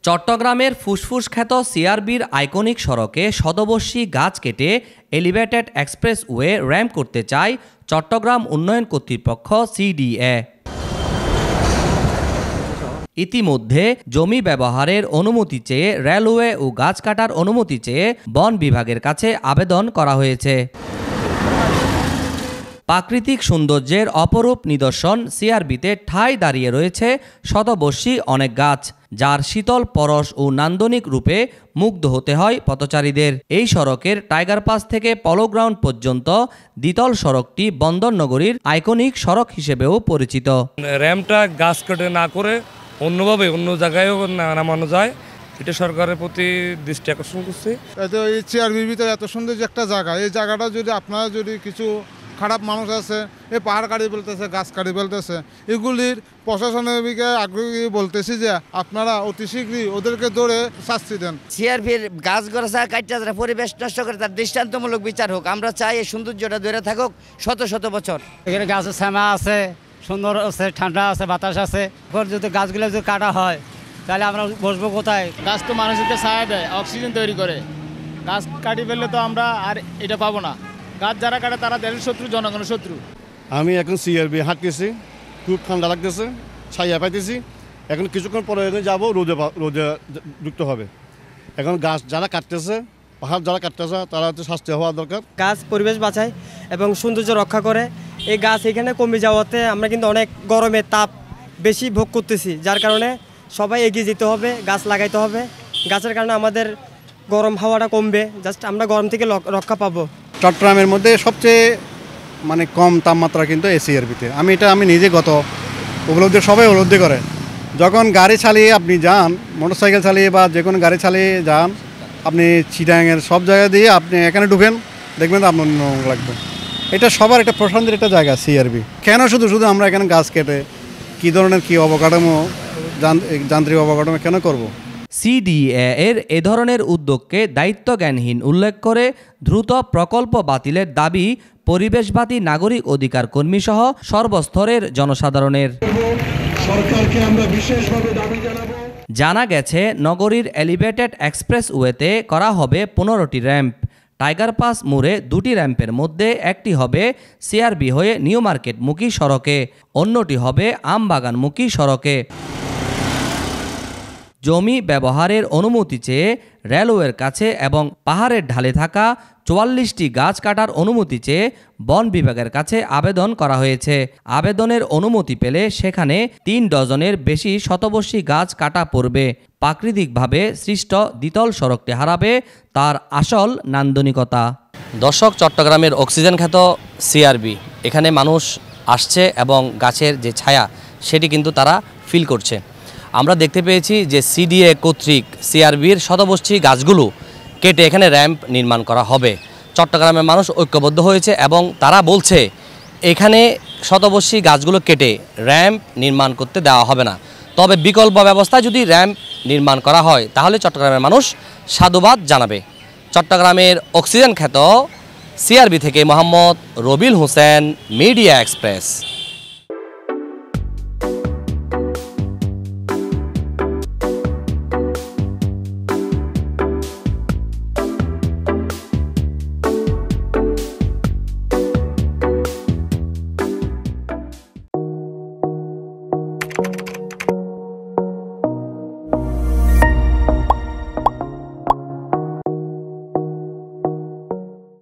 চট্টগ্রামের ফুসফুস খ্যাত সিআরবির আইকনিক সড়কে শতবর্ষী গাছ কেটে এলিভেটেড এক্সপ্রেসওয়ে র্যাম্প করতে চায় চট্টগ্রাম উন্নয়ন কর্তৃপক্ষ সিডিএ। ইতিমধ্যে জমি ব্যবহারের অনুমতি চেয়ে রেলওয়ে ও গাছ কাটার অনুমতি চেয়ে বন বিভাগের কাছে আবেদন করা হয়েছে। প্রাকৃতিক সৌন্দর্যের অপরূপ নিদর্শন সিআরবিতে ঠাঁই দাঁড়িয়ে রয়েছে শতবর্ষী অনেক গাছ, যার শীতল পরশ ও নান্দনিক রূপে মুগ্ধ হতে হয় পথচারীদের। এই সড়কের টাইগার পাস থেকে পলো গ্রাউন্ড পর্যন্ত দ্বিতল সড়কটি বন্দরনগরীর আইকনিক সড়ক হিসেবেও পরিচিত। র্যাম্পটা গাছ কেটে না করে অন্যভাবে অন্য জায়গায়ও নামানো যায়, এটা সরকারের প্রতি দৃষ্টি আকর্ষণ করছে। এই সিআরবির ভিতরে এত সুন্দর যে একটা জায়গা, এই জায়গাটা যদি আপনারা যদি কিছু খারাপ মানুষ আছে এই পাহাড় কাটি ফেলতেছে, গাছ কাটি ফেলতেছে, এগুলির প্রশাসনের দিকে আগ্রহী বলতেছি যে আপনারা অতি শীঘ্রই ওদেরকে ধরে শাস্তি দেন। সিআরপির গাছ গড়া কাটা পরিবেশ নষ্ট করে তার দৃষ্টান্তমূলক বিচার হোক। আমরা চাই এই সৌন্দর্যটা ধরে থাকুক শত শত বছর। এখানে গাছের শ্যামা আছে, সুন্দর আছে, ঠান্ডা আছে, বাতাস আছে। এখন যদি গাছগুলো যদি কাটা হয় তাহলে আমরা বসবো কোথায়? গাছ তো মানুষকে ছায়া দেয়, অক্সিজেন তৈরি করে। গাছ কাটি ফেললে তো আমরা আর এটা পাবো না। গাছ যারা কাটে তারা দেশের শত্রু, জনগণের শত্রু। আমি এখন সিআরবি হাঁটতেছি, খুব ঠান্ডা লাগতেছে, ছায়া পাইতেছি। এখন কিছুক্ষণ পরে যাবো, রোদে ঢুকতে হবে। এখন গাছ যারা কাটতেছে, পাহাড় যারা কাটতেছে, তারা হচ্ছে শাস্তি হওয়া দরকার। গাছ পরিবেশ বাঁচায় এবং সৌন্দর্য রক্ষা করে। এই গাছ এখানে কমে যাওয়াতে আমরা কিন্তু অনেক গরমের তাপ বেশি ভোগ করতেছি, যার কারণে সবাই এগিয়ে যেতে হবে, গাছ লাগাইতে হবে। গাছের কারণে আমাদের গরম হাওয়াটা কমবে, জাস্ট আমরা গরম থেকে রক্ষা পাবো। চট্টগ্রামের মধ্যে সবচেয়ে কম তাপমাত্রা কিন্তু সিআরবিতে। আমি নিজে গত উপলব্ধি, সবাই উপলব্ধি করে। যখন গাড়ি চালিয়ে আপনি যান, মোটরসাইকেল চালিয়ে বা যে কোনো গাড়ি চালিয়ে যান, আপনি চিটাঙের সব জায়গা দিয়ে আপনি এখানে ঢুকেন, দেখবেন তো আপনার লাগবে। এটা সবার একটা প্রশান্তির একটা জায়গা সিআরবি। কেন শুধু আমরা এখানে গাছ কেটে কী ধরনের কী অবকাঠামো, যান্ত্রিক অবকাঠামো কেন করব? সিডিএ এর এ ধরনের উদ্যোগকে দায়িত্বজ্ঞানহীন উল্লেখ করে দ্রুত প্রকল্প বাতিলের দাবি পরিবেশবাদী নাগরিক অধিকার কর্মী সহ সর্বস্তরের জনসাধারণের। জানা গেছে, নগরীর এলিভেটেড এক্সপ্রেসওয়েতে করা হবে 15টি র্যাম্প। টাইগার পাস মোড়ে 2টি র্যাম্পের মধ্যে একটি হবে সিআরবি হয়ে নিউ মার্কেটমুখী সড়কে, অন্যটি হবে আমবাগানমুখী সড়কে। জমি ব্যবহারের অনুমতি চেয়ে রেলওয়ের কাছে এবং পাহাড়ের ঢালে থাকা 44টি গাছ কাটার অনুমতি চেয়ে বন বিভাগের কাছে আবেদন করা হয়েছে। আবেদনের অনুমতি পেলে সেখানে 3 ডজনের বেশি শতবর্ষী গাছ কাটা পড়বে। প্রাকৃতিকভাবে সৃষ্ট দ্বিতল সড়কটি হারাবে তার আসল নান্দনিকতা। দর্শক, চট্টগ্রামের অক্সিজেন খ্যাত সিআরবি, এখানে মানুষ আসছে এবং গাছের যে ছায়া সেটি কিন্তু তারা ফিল করছে। আমরা দেখতে পেয়েছি যে সিডিএ কর্তৃক সিআরবির শতবর্ষী গাছগুলো কেটে এখানে র্যাম্প নির্মাণ করা হবে। চট্টগ্রামের মানুষ ঐক্যবদ্ধ হয়েছে এবং তারা বলছে এখানে শতবর্ষী গাছগুলো কেটে র্যাম্প নির্মাণ করতে দেওয়া হবে না। তবে বিকল্প ব্যবস্থায় যদি র্যাম্প নির্মাণ করা হয় তাহলে চট্টগ্রামের মানুষ সাধুবাদ জানাবে। চট্টগ্রামের অক্সিজেন খ্যাত সিআরবি থেকে মোহাম্মদ রবিল হোসেন, মিডিয়া এক্সপ্রেস।